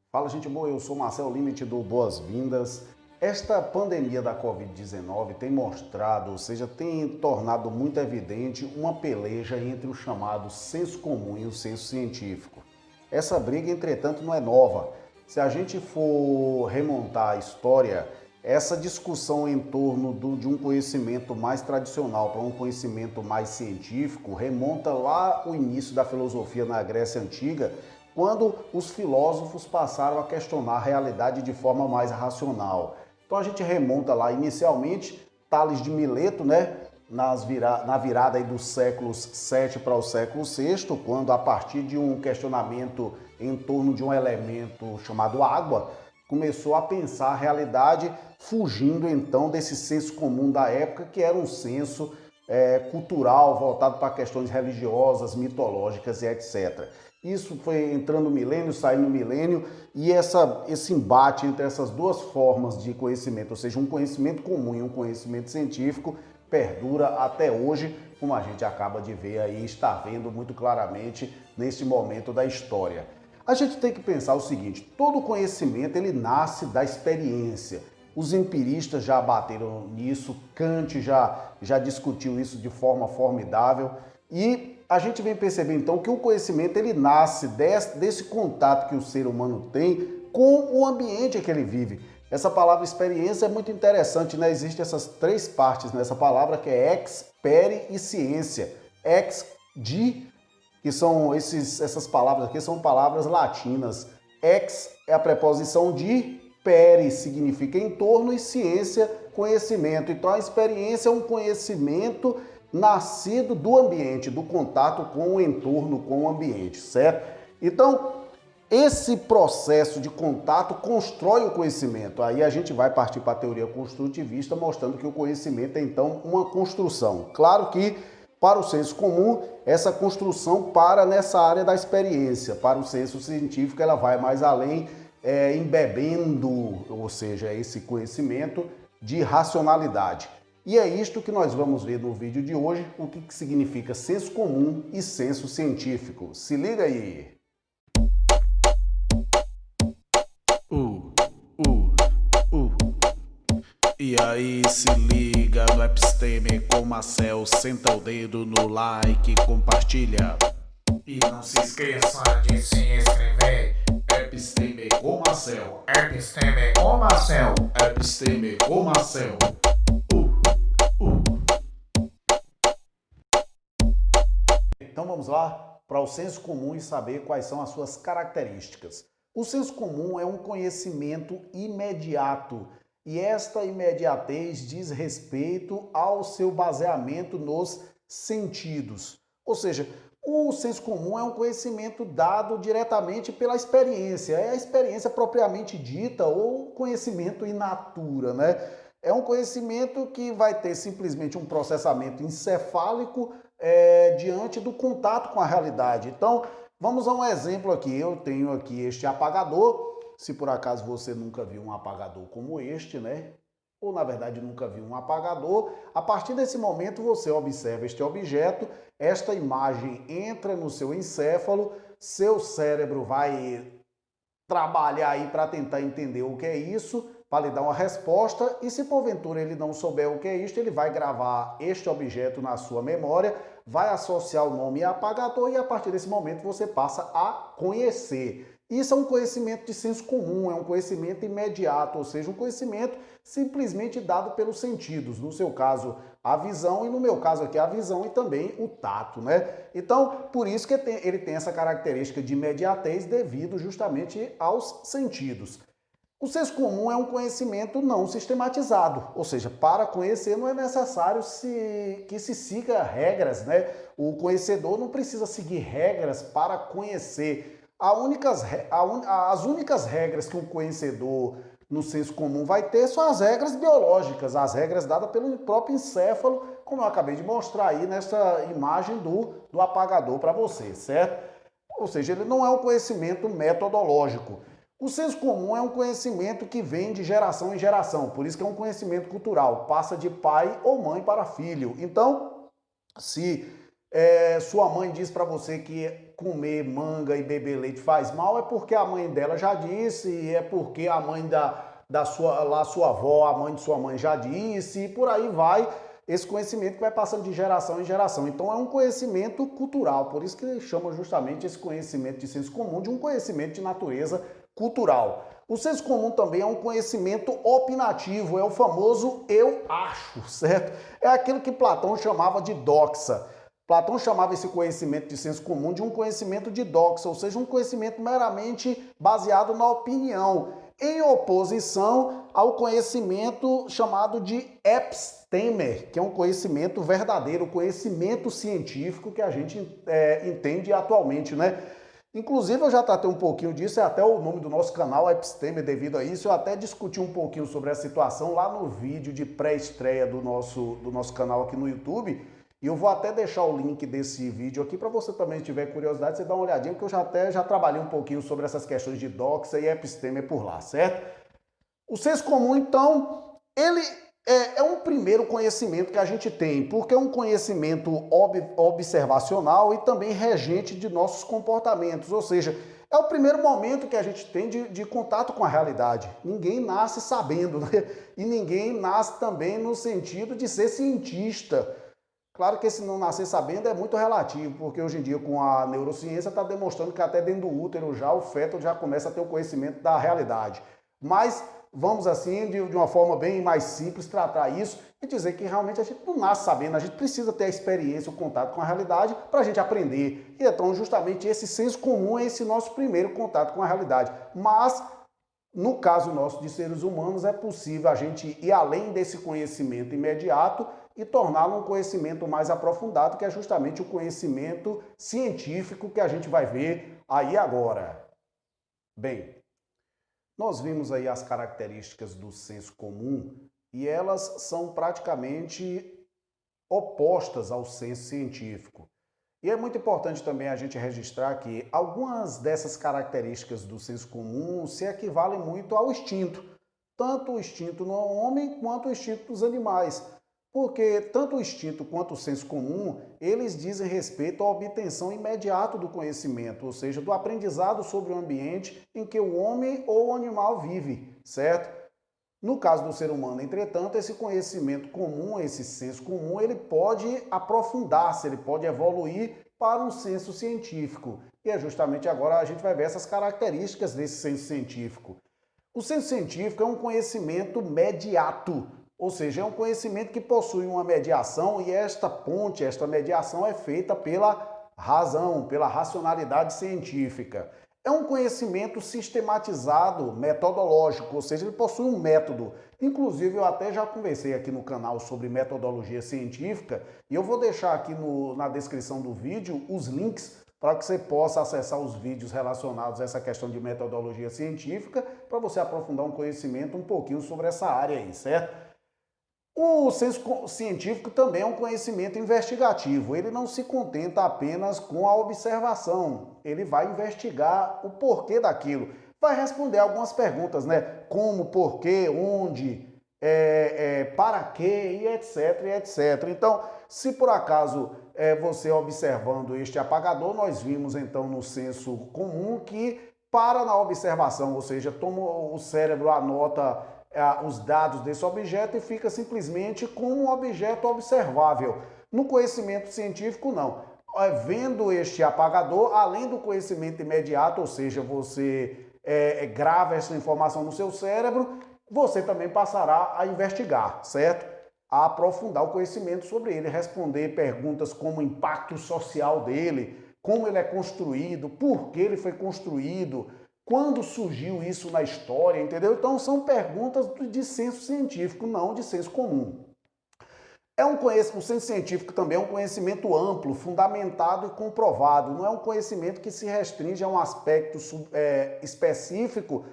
Fala, gente boa, eu sou Marcel Lima e te dou boas-vindas. Esta pandemia da Covid-19 tem mostrado, ou seja, tem tornado muito evidente uma peleja entre o chamado senso comum e o senso científico. Essa briga, entretanto, não é nova. Se a gente for remontar a história, essa discussão em torno de um conhecimento mais tradicional para um conhecimento mais científico remonta lá ao início da filosofia na Grécia Antiga, quando os filósofos passaram a questionar a realidade de forma mais racional. Então a gente remonta lá inicialmente Tales de Mileto, né? Na virada aí dos séculos 7 para o século VI, quando a partir de um questionamento em torno de um elemento chamado água, começou a pensar a realidade fugindo então desse senso comum da época, que era um senso cultural voltado para questões religiosas, mitológicas e etc. Isso foi entrando no milênio, saindo no milênio, e esse embate entre essas duas formas de conhecimento, ou seja, um conhecimento comum e um conhecimento científico, perdura até hoje, como a gente acaba de ver aí, está vendo muito claramente neste momento da história. A gente tem que pensar o seguinte: todo conhecimento ele nasce da experiência. Os empiristas já bateram nisso, Kant já discutiu isso de forma formidável, e a gente vem perceber então que o conhecimento ele nasce desse contato que o ser humano tem com o ambiente que ele vive. Essa palavra experiência é muito interessante, né? Existem essas três partes nessa palavra, que é ex, pere e ciência. Ex, de, que são essas palavras aqui, são palavras latinas. Ex é a preposição de, pere significa em torno e ciência, conhecimento. Então a experiência é um conhecimento nascido do ambiente, do contato com o entorno, com o ambiente, certo? Então, esse processo de contato constrói o conhecimento. Aí a gente vai partir para a teoria construtivista, mostrando que o conhecimento é então uma construção. Claro que para o senso comum, essa construção para nessa área da experiência. Para o senso científico, ela vai mais além, embebendo, ou seja, esse conhecimento de racionalidade. E é isto que nós vamos ver no vídeo de hoje, o que significa senso comum e senso científico. Se liga aí! E aí se liga no Episteme com Marcel, senta o dedo no like, compartilha. E não se esqueça de se inscrever. Episteme com Marcel, Episteme com Marcel. Episteme com Marcel. Então vamos lá para o senso comum e saber quais são as suas características. O senso comum é um conhecimento imediato e esta imediatez diz respeito ao seu baseamento nos sentidos. Ou seja, o senso comum é um conhecimento dado diretamente pela experiência, é a experiência propriamente dita ou conhecimento in natura, né? É um conhecimento que vai ter simplesmente um processamento encefálico diante do contato com a realidade. Então, vamos a um exemplo aqui. Eu tenho aqui este apagador. Se por acaso você nunca viu um apagador como este, né? Ou na verdade nunca viu um apagador, a partir desse momento você observa este objeto, esta imagem entra no seu encéfalo, seu cérebro vai trabalhar aí para tentar entender o que é isso, para lhe dar uma resposta, e se porventura ele não souber o que é isto, ele vai gravar este objeto na sua memória, vai associar o nome apagador e a partir desse momento você passa a conhecer. Isso é um conhecimento de senso comum, é um conhecimento imediato, ou seja, um conhecimento simplesmente dado pelos sentidos, no seu caso a visão e no meu caso aqui a visão e também o tato, né? Então, por isso que ele tem essa característica de imediatez devido justamente aos sentidos. O senso comum é um conhecimento não sistematizado, ou seja, para conhecer não é necessário que se siga regras, né? O conhecedor não precisa seguir regras para conhecer. As únicas regras que um conhecedor no senso comum vai ter são as regras biológicas, as regras dadas pelo próprio encéfalo, como eu acabei de mostrar aí nessa imagem do apagador para você, certo? Ou seja, ele não é um conhecimento metodológico. O senso comum é um conhecimento que vem de geração em geração, por isso que é um conhecimento cultural, passa de pai ou mãe para filho. Então, se Sua mãe diz para você que comer manga e beber leite faz mal, é porque a mãe dela já disse, é porque a mãe sua avó, a mãe de sua mãe já disse, e por aí vai. Esse conhecimento que vai passando de geração em geração. Então é um conhecimento cultural, por isso que chamam justamente esse conhecimento de senso comum de um conhecimento de natureza cultural. O senso comum também é um conhecimento opinativo, é o famoso eu acho, certo? É aquilo que Platão chamava de doxa. Platão chamava esse conhecimento de senso comum de um conhecimento de doxa, ou seja, um conhecimento meramente baseado na opinião, em oposição ao conhecimento chamado de episteme, que é um conhecimento verdadeiro, o conhecimento científico que a gente entende atualmente, né? Inclusive, eu já tratei um pouquinho disso, é até o nome do nosso canal, Episteme, devido a isso. Eu até discuti um pouquinho sobre a situação lá no vídeo de pré-estreia do nosso canal aqui no YouTube. E eu vou até deixar o link desse vídeo aqui para você também, se tiver curiosidade, você dá uma olhadinha, porque eu já trabalhei um pouquinho sobre essas questões de doxa e episteme por lá, certo? O senso comum, então, ele é um primeiro conhecimento que a gente tem, porque é um conhecimento observacional e também regente de nossos comportamentos, ou seja, é o primeiro momento que a gente tem de contato com a realidade. Ninguém nasce sabendo, né? E ninguém nasce também no sentido de ser cientista. Claro que esse não nascer sabendo é muito relativo, porque hoje em dia com a neurociência está demonstrando que até dentro do útero já o feto já começa a ter o conhecimento da realidade. Mas vamos assim, de uma forma bem mais simples, tratar isso e dizer que realmente a gente não nasce sabendo, a gente precisa ter a experiência, o contato com a realidade para a gente aprender. E então justamente esse senso comum é esse nosso primeiro contato com a realidade. Mas no caso nosso de seres humanos é possível a gente ir além desse conhecimento imediato e torná-lo um conhecimento mais aprofundado, que é justamente o conhecimento científico que a gente vai ver aí agora. Bem, nós vimos aí as características do senso comum e elas são praticamente opostas ao senso científico. E é muito importante também a gente registrar que algumas dessas características do senso comum se equivalem muito ao instinto, tanto o instinto no homem quanto o instinto dos animais. Porque tanto o instinto quanto o senso comum, eles dizem respeito à obtenção imediata do conhecimento, ou seja, do aprendizado sobre o ambiente em que o homem ou o animal vive, certo? No caso do ser humano, entretanto, esse conhecimento comum, esse senso comum, ele pode aprofundar-se, ele pode evoluir para um senso científico. E é justamente agora a gente vai ver essas características desse senso científico. O senso científico é um conhecimento mediato, ou seja, é um conhecimento que possui uma mediação e esta ponte, esta mediação é feita pela razão, pela racionalidade científica. É um conhecimento sistematizado, metodológico, ou seja, ele possui um método. Inclusive, eu até já conversei aqui no canal sobre metodologia científica e eu vou deixar aqui na descrição do vídeo os links para que você possa acessar os vídeos relacionados a essa questão de metodologia científica, para você aprofundar um conhecimento um pouquinho sobre essa área aí, certo? O senso científico também é um conhecimento investigativo, ele não se contenta apenas com a observação, ele vai investigar o porquê daquilo, vai responder algumas perguntas, né? Como, porquê, onde, para quê, e etc, e etc. Então, se por acaso você observando este apagador, nós vimos então no senso comum que para na observação, ou seja, o cérebro anota os dados desse objeto e fica simplesmente como um objeto observável. No conhecimento científico, não. Vendo este apagador, além do conhecimento imediato, ou seja, você grava essa informação no seu cérebro, você também passará a investigar, certo? A aprofundar o conhecimento sobre ele, responder perguntas como o impacto social dele, como ele é construído, por que ele foi construído, quando surgiu isso na história, entendeu? Então são perguntas de senso científico, não de senso comum. O senso científico também é um conhecimento amplo, fundamentado e comprovado. Não é um conhecimento que se restringe a um aspecto específico,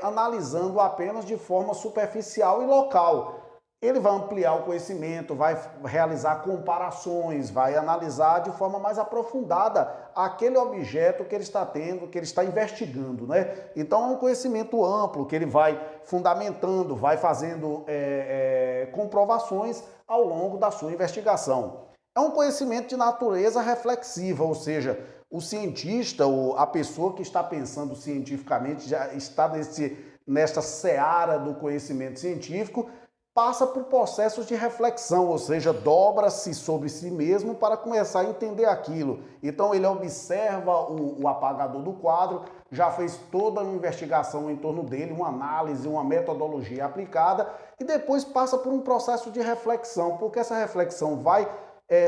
analisando apenas de forma superficial e local. Ele vai ampliar o conhecimento, vai realizar comparações, vai analisar de forma mais aprofundada aquele objeto que ele está tendo, que ele está investigando, né? Então é um conhecimento amplo que ele vai fundamentando, vai fazendo comprovações ao longo da sua investigação. é um conhecimento de natureza reflexiva, ou seja, o cientista ou a pessoa que está pensando cientificamente, já está nesta seara do conhecimento científico, passa por processos de reflexão, ou seja, dobra-se sobre si mesmo para começar a entender aquilo. Então ele observa o apagador do quadro, já fez toda uma investigação em torno dele, uma análise, uma metodologia aplicada e depois passa por um processo de reflexão, porque essa reflexão vai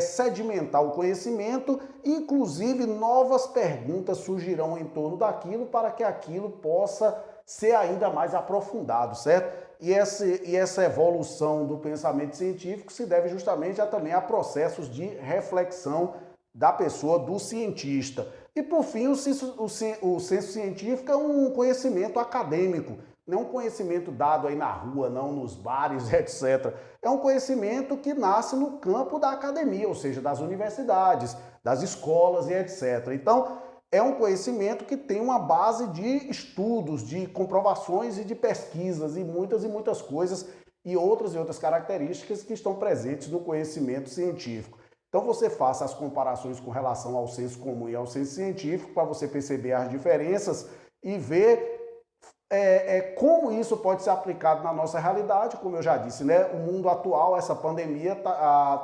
sedimentar o conhecimento, inclusive novas perguntas surgirão em torno daquilo para que aquilo possa ser ainda mais aprofundado, certo? E essa evolução do pensamento científico se deve justamente também a processos de reflexão da pessoa, do cientista. E por fim, o senso científico é um conhecimento acadêmico, não é um conhecimento dado aí na rua, não nos bares, etc. É um conhecimento que nasce no campo da academia, ou seja, das universidades, das escolas e etc. Então, é um conhecimento que tem uma base de estudos, de comprovações e de pesquisas e muitas coisas e outras características que estão presentes no conhecimento científico. Então você faça as comparações com relação ao senso comum e ao senso científico para você perceber as diferenças e ver como isso pode ser aplicado na nossa realidade. Como eu já disse, né? O mundo atual, essa pandemia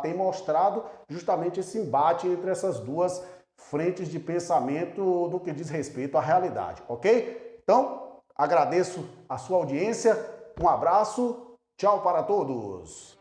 tem mostrado justamente esse embate entre essas duas frentes de pensamento do que diz respeito à realidade, ok? Então, agradeço a sua audiência, um abraço, tchau para todos!